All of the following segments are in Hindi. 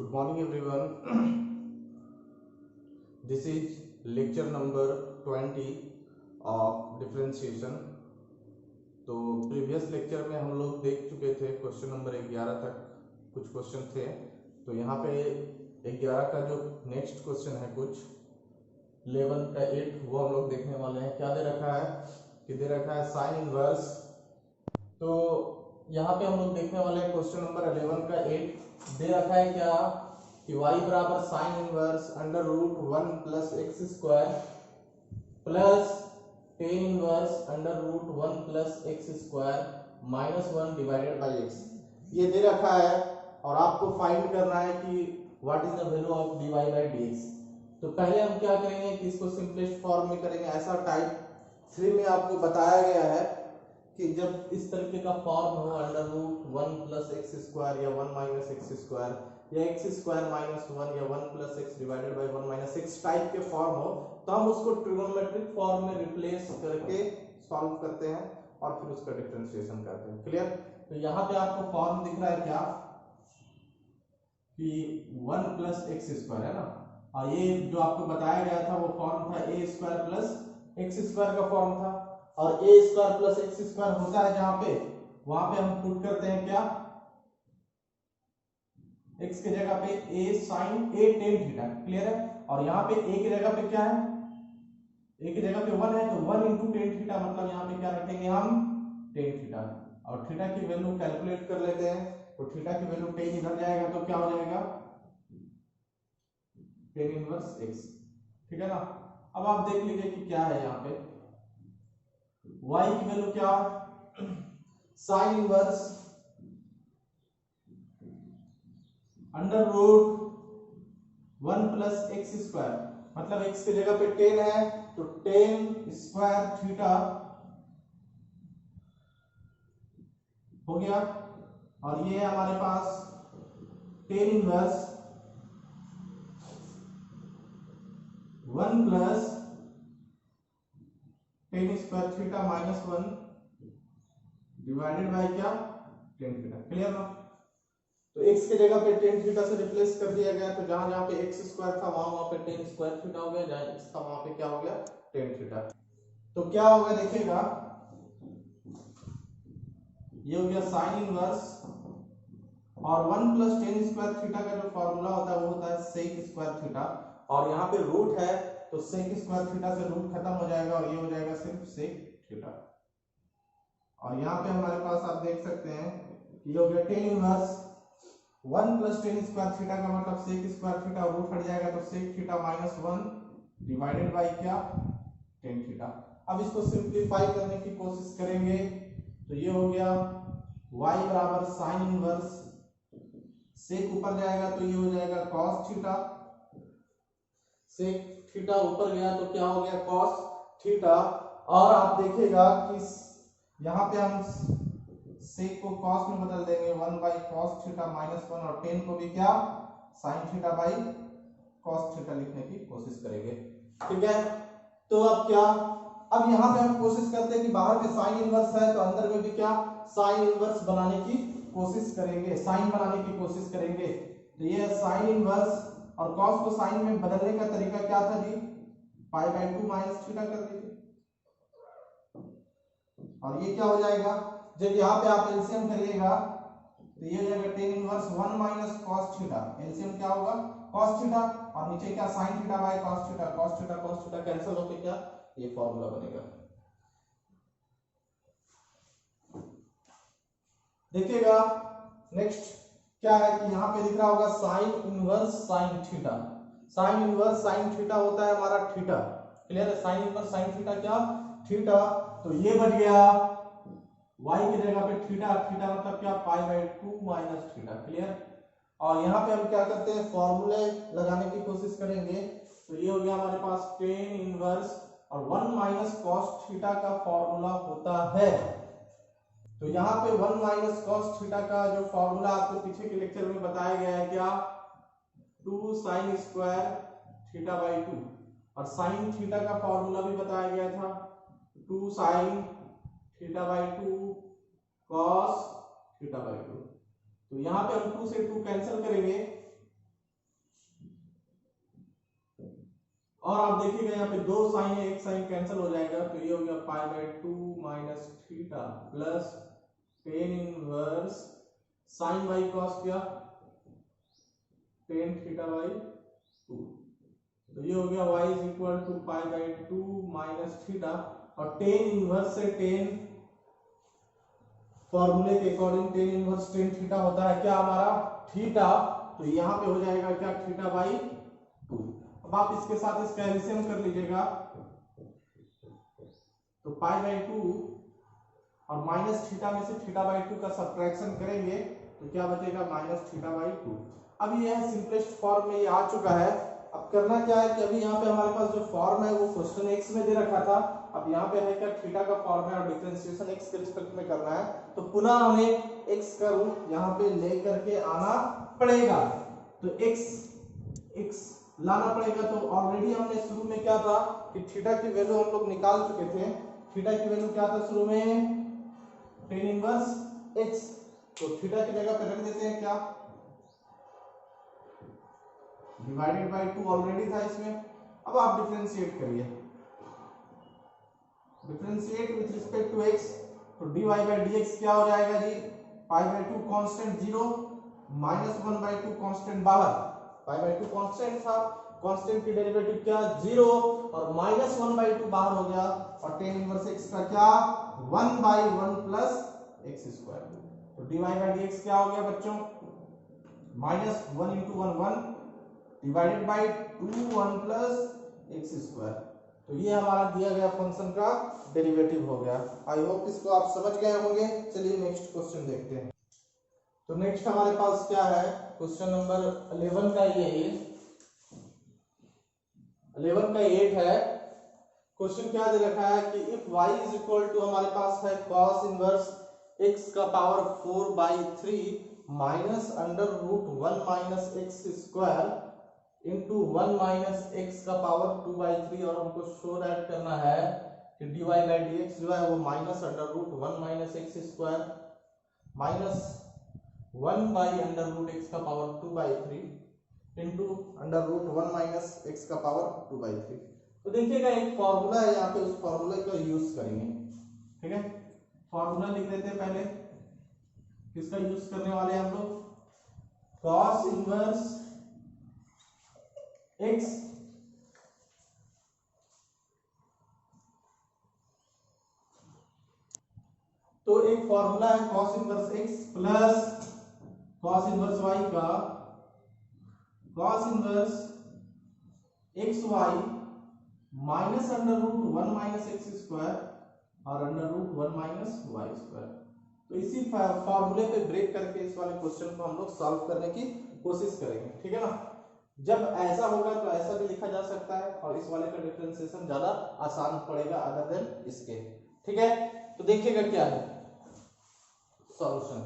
Good morning everyone. This is lecture number 20 of differentiation. तो प्रीवियस लेक्चर में हम लोग देख चुके थे क्वेश्चन नंबर 11 तक कुछ क्वेश्चन थे। तो यहाँ पे 11 का जो नेक्स्ट क्वेश्चन है कुछ 11 का 8 वो हम लोग देखने वाले हैं। क्या दे रखा है कि दे रखा है साइन इनवर्स। तो यहाँ पे हम लोग देखने वाले हैं क्वेश्चन नंबर 11 का 8 दे रखा है क्या कि y बराबर sine inverse under root 1 plus x square plus tan inverse under root 1 plus x square minus 1 divided by x ये दे रखा है और आपको फाइंड करना है कि what is the value of dy by dx। तो पहले हम क्या करेंगे कि इसको सिंपलेस्ट फॉर्म में करेंगे। ऐसा टाइप 3 में आपको बताया गया है कि जब इस तरीके का फॉर्म हो under root 1 plus x square या 1 माइनस एक्स स्क्वायर या एक्स स्क्वायर माइनस 1 या 1 plus x divided by 1 minus x type के फॉर्म हो तो हम उसको ट्रिगोनोमेट्रिक फॉर्म में रिप्लेस करके सॉल्व करते हैं और फिर उसका डिफरेंशिएशन करते हैं। क्लियर? तो यहाँ पे आपको फॉर्म दिख रहा है क्या कि 1 प्लस एक्स स्क्वायर है ना, और ये जो आपको बताया गया था वो फॉर्म था ए स्क्वायर प्लस एक्स स्क्वायर का फॉर्म था। और ए स्क्वायर प्लस एक्स स्क्वायर होता है जहां पे वहां पे हम पुट करते हैं क्या x की जगह पे a sin a tan theta. Clear है? और यहाँ पे a की जगह पे क्या है, a की जगह पे 1 है तो 1 into tan थीटा मतलब यहाँ पे क्या रखेंगे हम tan थीटा। और थीटा की वैल्यू कैलकुलेट कर लेते हैं तो थीटा की वैल्यू tan इधर जाएगा तो क्या हो जाएगा tan इनवर्स x। ठीक है ना? अब आप देख लीजिए कि क्या है यहाँ पे y की वैल्यू क्या sin inverse under root 1 plus x square मतलब x की जगह पे 10 है तो 10 स्क्वायर थीटा हो गया। और ये है हमारे पास 10 inverse 1 plus 10 square theta minus 1 divided by क्या 10 थीटा। क्लियर ना? तो x की जगह पे tan थीटा से रिप्लेस कर दिया गया तो जहां जहां पे x स्क्वायर था वहां पे tan स्क्वायर थीटा हो गया, जहां x था वहां पे क्या हो गया tan थीटा। तो क्या होगा देखिएगा ये हो गया sin इनवर्स और 1 प्लस tan स्क्वायर थीटा का जो फार्मूला होता है वो होता है sec स्क्वायर थीटा। और यहाँ पे रूट है तो sec स्क्वायर थीटा से रूट खत्म हो जाएगा और ये हो जाएगा सिर्फ sec थीटा। और यहाँ पे हमारे पास आप देख सकते हैं ये हो गया tan inverse 1 plus tan square theta का मतलब sec स्क्वायर थीटा रूट हट जाएगा तो sec theta minus 1 divided by क्या tan थीटा। अब इसको सिंपलीफाई करने की कोशिश करेंगे तो ये हो गया y बराबर sin इनवर्स sec ऊपर जाएगा तो ये हो जाएगा cos थीटा, sec थीटा ऊपर गया तो क्या हो गया cos थीटा। और आप देखिएगा कि यहाँ पे हम sec को cos में बदल देंगे 1 बाई cos थीटा माइनस 1 और 10 को भी क्या sin theta by cos theta लिखने की कोशिश करेंगे। ठीक है? तो अब क्या अब यहाँ पे हम कोशिश करते हैं कि बाहर पे sin इनवर्स है तो अंदर में भी क्या sin इनवर्स बनाने की कोशिश करेंगे, sin बनाने की कोशिश करेंगे। तो ये sin इनवर्स और cos को sin में बदलने का तरीका क्या था जी पाई बाई 2 माइनस थीटा कर दीजिए। और ये क्या हो जाएगा जब यहाँ पे आप एलसीएम करिएगा तो ये हो जाएगा tan inverse 1 minus cos theta. LCM क्या होगा cos थीटा और नीचे क्या sin theta by cos theta. cos theta cancel होके क्या ये फॉर्मूला बनेगा। देखिएगा नेक्स्ट क्या है कि यहाँ पे दिख रहा होगा sin inverse sin theta. sin inverse sin theta होता है हमारा थीटा। क्लियर है? sin इनवर्स sin थीटा क्या थीटा। तो ये बन गया y की जगह पे थीटा, थीटा मतलब क्या pi by 2 minus theta. Clear? और यहाँ पे हम क्या करते हैं फॉर्मूले लगाने की कोशिश करेंगे तो ये हो गया हमारे पास tan इनवर्स और 1 माइनस cos थीटा का फॉर्मूला होता है। तो यहाँ पे 1 माइनस cos थीटा का जो फॉर्मूला आपको पीछे के लेक्चर में बताया गया है क्या 2 sin स्क्वायर थीटा बाई 2 और sin थीटा का फॉर्मूला भी बताया गया था 2 sin theta by 2 cos theta by 2। तो यहाँ पे हम 2 से 2 कैंसिल करेंगे और आप देखिएगा यहाँ पे दो साइन है, एक साइन कैंसिल हो जाएगा, तो ये हो गया pi by 2 minus theta plus tan inverse sine by cos क्या टेन थीटा बाई 2, तो ये हो गया y is equal to pi by 2 minus theta, और टेन इनवर्स से टेन फॉर्मूले के according tan inverse tan theta होता है क्या हमारा थीटा, तो यहाँ पे हो जाएगा क्या थीटा बाई 2। अब आप इसके साथ इसका एलसीएम कर लीजिएगा, तो पाई बाई 2 और माइनस थीटा में से थीटा बाई 2 का सब्ट्रैक्शन करेंगे तो क्या बचेगा माइनस थीटा बाई 2। अब ये सिंपलेस्ट फॉर्म में ये आ चुका है। अब करना क्या है कि अभी यहाँ पे हमारे पास जो फॉर्म है वो क्वेश्चन एक्स में दे रखा था, अब यहाँ पे है क्या थीटा का फॉर्म है और डिफरेंशिएशन एक्स के रिस्पेक्ट में करना है, तो पुनः हमें एक्स का रूट यहाँ पे ले करके आना पड़ेगा, तो एक्स लाना पड़ेगा। तो ऑलरेडी हमने शुरू में क्या था कि थीटा की वैल्यू हम लोग निकाल चुके थे, थीटा की वैल्यू क्या था शुरू में टेन इनवर्स एक्स, तो थीटा की जगह पे रख देते हैं क्या डिवाइडेड बाय 2 ऑलरेडी था इसमें। अब आप डिफरेंशिएट करिए, differentiate with respect to x, तो dy by dx क्या हो जाएगा जी pi by 2 constant 0 minus 1 by 2 constant बाहर, पाई बाय 2 कांस्टेंट था, कांस्टेंट की डेरिवेटिव क्या 0 और माइनस 1 बाय 2 बाहर हो गया, और टेन इनवर्स x का क्या 1 बाय 1 प्लस x स्क्वायर, तो dy by dx क्या हो गया बच्चों minus 1 into 1 1 divided by 2 1 plus x square, तो ये हमारा दिया गया फंक्शन का डेरिवेटिव हो गया। आई होप इसको आप समझ गए होंगे। चलिए नेक्स्ट क्वेश्चन देखते हैं। तो नेक्स्ट हमारे पास क्या है क्वेश्चन नंबर 11 का, ये 11 का 8 है। क्वेश्चन क्या दे रखा है कि if y is equal to हमारे पास है cos इनवर्स x का power 4 by 3 minus under root 1 minus x square into 1 minus x का पावर 2 बाई 3, और हमको शो दैट करना है कि dy बाई dx जो है वो minus under root 1 minus x square minus 1 by under root X का power 2 by 3 into under root 1 minus x का पावर 2 बाई 3। तो देखिएगा एक फॉर्मूला है यहाँ पे, उस फॉर्मूले का यूज करेंगे, ठीक है। फॉर्मूला लिख देते हैं पहले, किसका यूज करने वाले हैं हम लोग cos इनवर्स x तो एक फॉर्मूला है cos inverse x plus cos inverse y का cos inverse xy minus under root 1 minus x square और under root 1 minus Y square. तो इसी फॉर्मूले पे ब्रेक करके इस वाले क्वेश्चन को हम लोग सॉल्व करने की कोशिश करेंगे, ठीक है ना। जब ऐसा होगा तो ऐसा भी लिखा जा सकता है, और इस वाले का डिफरेंशिएशन ज्यादा आसान पड़ेगा अदर देन इसके, ठीक है। तो देखिएगा क्या है सॉल्यूशन,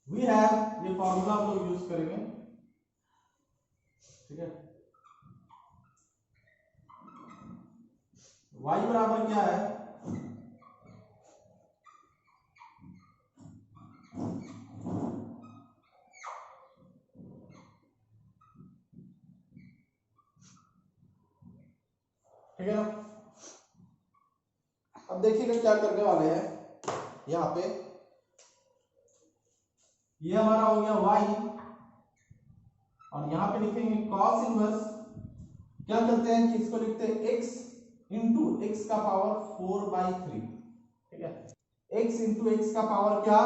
वी हैव ये फॉर्मूला हम लोग यूज करेंगे, ठीक है। y बराबर क्या है ठीक है ना। अब देखिएगा क्या करने वाले हैं यहाँ पे, ये हमारा हो गया y और यहाँ पे लिखेंगे cos इनवर्स, क्या करते हैं कि इसको लिखते हैं x इंटू एक्स का पावर 4 बाई 3, ठीक है। x इंटू एक्स का पावर क्या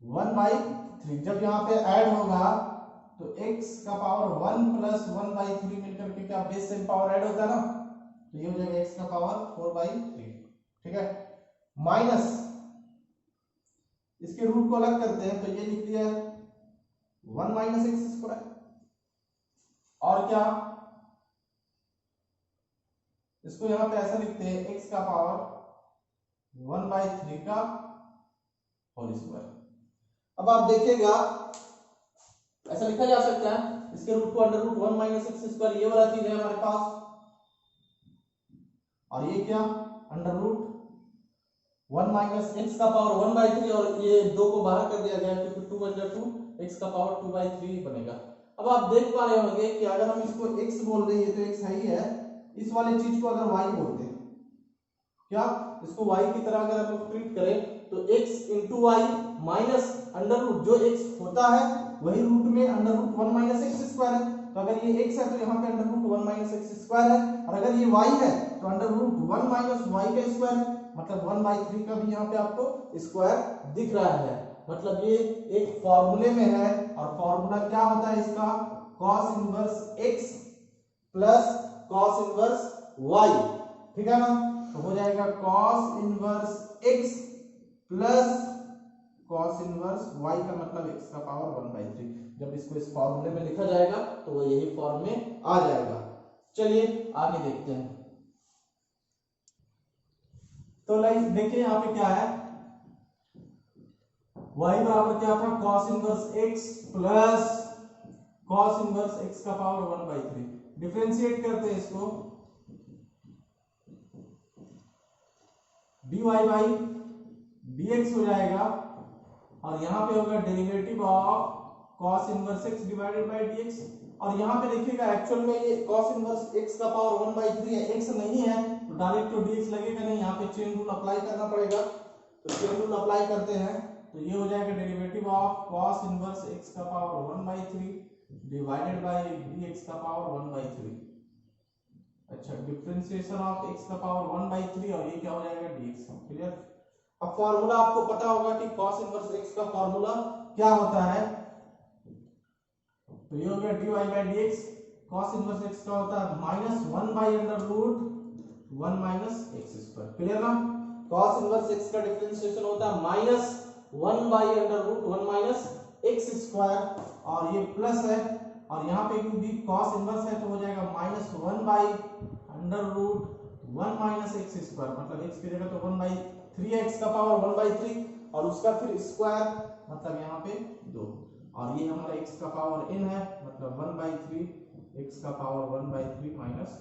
1 बाई 3, जब यहाँ पे ऐड होगा तो x का पावर 1 प्लस 1 बाई 3 मिलकर के क्या बेस सेम पावर ऐड होता है ना, तो ये हो जाएगा x का पावर 4 बाई 3, ठीक है। माइनस इसके रूट को अलग करते हैं, तो ये लिख दिया 1 माइनस एक्स स्क्वायर, और क्या इसको यहां पे ऐसा लिखते हैं x का पावर 1 बाई 3 का होल स्क्वायर। अब आप देखिएगा ऐसा लिखा जा सकता है, इसके रूट को under root 1 minus x square, ये वाला चीज है हमारे पास, और ये क्या अंडर रूट 1 माइनस एक्स का पावर 1 बाई 3, और ये 2 को बाहर कर दिया गया क्योंकि 2 अंडर 2 एक्स का पावर 2 बाई 3 बनेगा। अब आप देख पा रहे होंगे कि अगर हम इसको x बोल रहे हैं तो x है ही है, इस वाले चीज को अगर y बोलते हैं, क्या इसको y की तरह अगर हम ट्रीट करें तो x into y minus under root, जो x होता है वही रूट में under root 1 minus x square है। तो अगर ये x है तो यहाँ पे under root 1 minus x square है, और अगर ये y है तो अंडर रूट 1 माइनस वाई का स्क्वायर है, मतलब 1/3 का भी यहाँ पे आपको स्क्वायर दिख रहा है। मतलब ये एक फॉर्मूले में है, और फॉर्मूला क्या होता है इसका, cos inverse x plus cos inverse y, ठीक है ना। तो हो जाएगा cos inverse x plus cos inverse y का मतलब x का पावर 1/3। जब इसको इस फॉर्मूले में लिखा जाएगा तो वो यही फॉर्म में आ जाएगा। चलिए आगे देखते हैं। तो लाइक देखिए यहाँ पे क्या है, y बराबर क्या था, cos inverse x plus cos inverse x का पावर 1/3। डिफरेंशिएट करते हैं इसको, dy बाई dx हो जाएगा, और यहाँ पे होगा derivative of cos inverse x divided by dx। और यहाँ पे देखिएगा एक्चुअल में ये cos इनवर्स x का पावर 1/3 है, x नहीं है तो डायरेक्ट तो dx लगेगा नहीं, यहाँ पे चेन रूल अप्लाई करना पड़ेगा। तो चेन रूल अप्लाई करते हैं तो ये हो जाएगा derivative of cos inverse x का पावर 1/3 डिवाइडेड बाय dx का पावर 1/3। अच्छा, डिफरेंशिएशन ऑफ x का पावर 1/3 और ये क्या हो जाएगा dx। क्लियर। अब फॉर्मूला आपको पता होगा कि cos इनवर्स x का फॉर्मूला क्या होता है, तो ये हो गया dy by dx। cos inverse x का होता है -1/√1 माइनस एक्स स्क्वायर। क्लियर ना। cos इनवर्स x का डिफरेंशिएशन होता है -1/√1 माइनस एक्स स्क्वायर, और ये प्लस है, और यहाँ पे क्योंकि cos इनवर्स है तो हो जाएगा -1/√1 माइनस एक्स स्क्वायर, मतलब x की जगह तो 1/3 है, x का पावर 1/3 और उसका फिर स्क्वायर, मतलब यहाँ पे 2, और ये हमारा x का पावर n है, मतलब 1/3 x का पावर 1/3 माइनस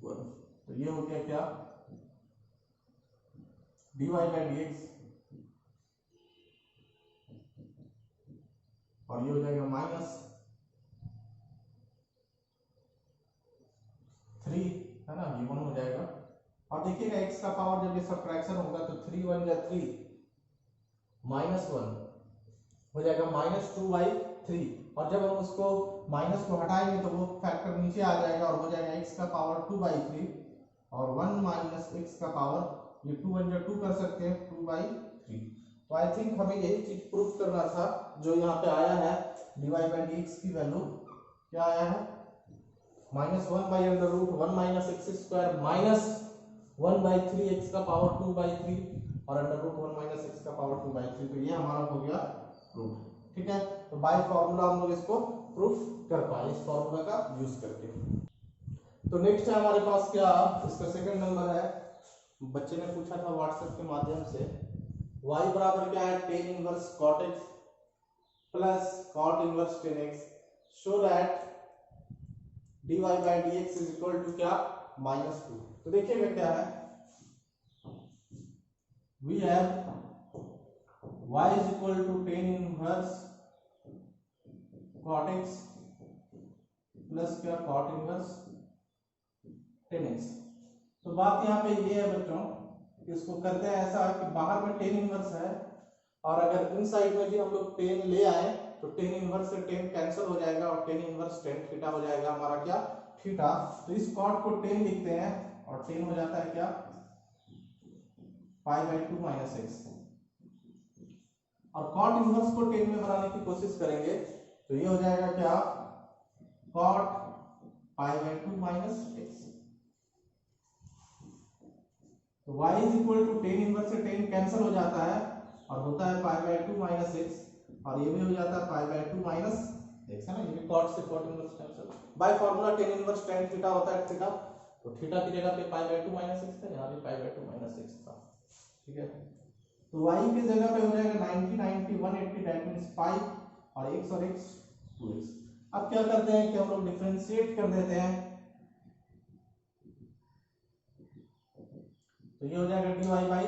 1। तो ये हो गया क्या, dy बाय dx, और ये हो जाएगा -3 है ना, ये 1 हो जाएगा। और देखिएगा x का पावर जब ये सब्ट्रैक्शन होगा तो 3 1 जा 3 -1 हो जाएगा -2/3, और जब हम उसको माइनस को हटाएंगे तो वो फैक्टर नीचे आ जाएगा और हो जाएगा x का पावर 2/3 और 1 माइनस x का पावर, ये 2 1 जा 2 कर सकते हैं 2/3। तो आई थिंक हमें यही चीज प्रूफ करना था, जो यहाँ पे आया है dy बाय dx की वैल्यू क्या आया है, -1/√1 minus x square minus 1/3 x का पावर 2/3 और √1 माइनस x का पावर 2/3। तो ये हमारा हो गया प्रूफ। ठीक है, तो बाय फॉर्मूला हम लोग इसको प्रूफ कर पाए इस फॉर्मूला का यूज करके। तो नेक्स्ट है हमारे पास क्या, इसका सेकंड नंबर है, बच्चे ने पूछा था व्हाट्सएप के माध्यम से, y बराबर क्या है, tan inverse cot x plus cot inverse tan x, so that dy by dx is equal to क्या, -2। तो देखिएगा क्या है, we have y is equal to tan inverse cot x plus क्या, cot इनवर्स tan x। तो बात यहाँ पे ये है बच्चों, इसको करते हैं ऐसा कि बाहर में tan इनवर्स है, और अगर इन साइड में भी हम लोग tan ले आए तो tan इनवर्स से tan कैंसिल हो जाएगा और tan इनवर्स tan थीटा हो जाएगा हमारा क्या, थीटा। तो इस cot को tan लिखते हैं और tan हो जाता है क्या, π/2 माइनस एक्स, और cot इनवर्स को tan में बनाने की कोशिश करेंगे तो ये हो जाएगा क्या, cot π/2 माइनस एक्स। तो y is equal to tan inverse से tan कैंसिल हो जाता है और होता है π/2 माइनस एक्स, और ये भी हो जाता है π/2 माइनस एक्स, है ना, ये cot से cot inverse cancel. Bye formula tan inverse tan theta होता है थीटा, तो थीटा की जगह पे π/2 माइनस एक्स था, यहाँ भी π/2 माइनस एक्स था। ठीक है, तो y की जगह पे हो जाएगा 90 90 180, दैट मींस 5 और x 2x। अब क्या करते हैं कि हम लोग डिफरेंशिएट कर देते हैं, तो ये हो जाएगा dy बाई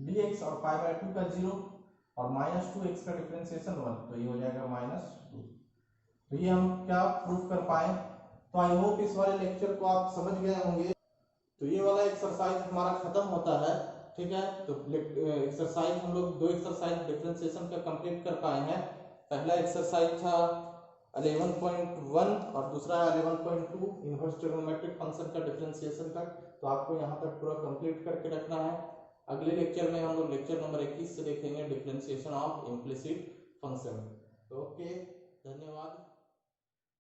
dx और π/2 का 0 और -2x का डिफरेंशिएशन 1, तो ये हो जाएगा -2। तो ये हम क्या प्रूफ कर पाए। तो आई होप इस वाले लेक्चर को आप समझ गए होंगे। तो ये वाला एक्सरसाइज हमारा खत्म होता है, ठीक है। तो एक्सरसाइज हम लोग 2 एक्सरसाइज डिफरेंशिएशन का कंप्लीट कर पाए हैं। पहला एक्सरसाइज था 11.1 और दूसरा है 11.2 इनवर्स ट्रिग्नोमेट्रिक फंक्शन का डिफरेंशिएशन का। तो आपको यहाँ तक पूरा कंप्लीट करके रखना है। अगले लेक्चर में हम लोग लेक्चर नंबर 21 से देखेंगे differentiation of implicit function. Okay, धन्यवाद।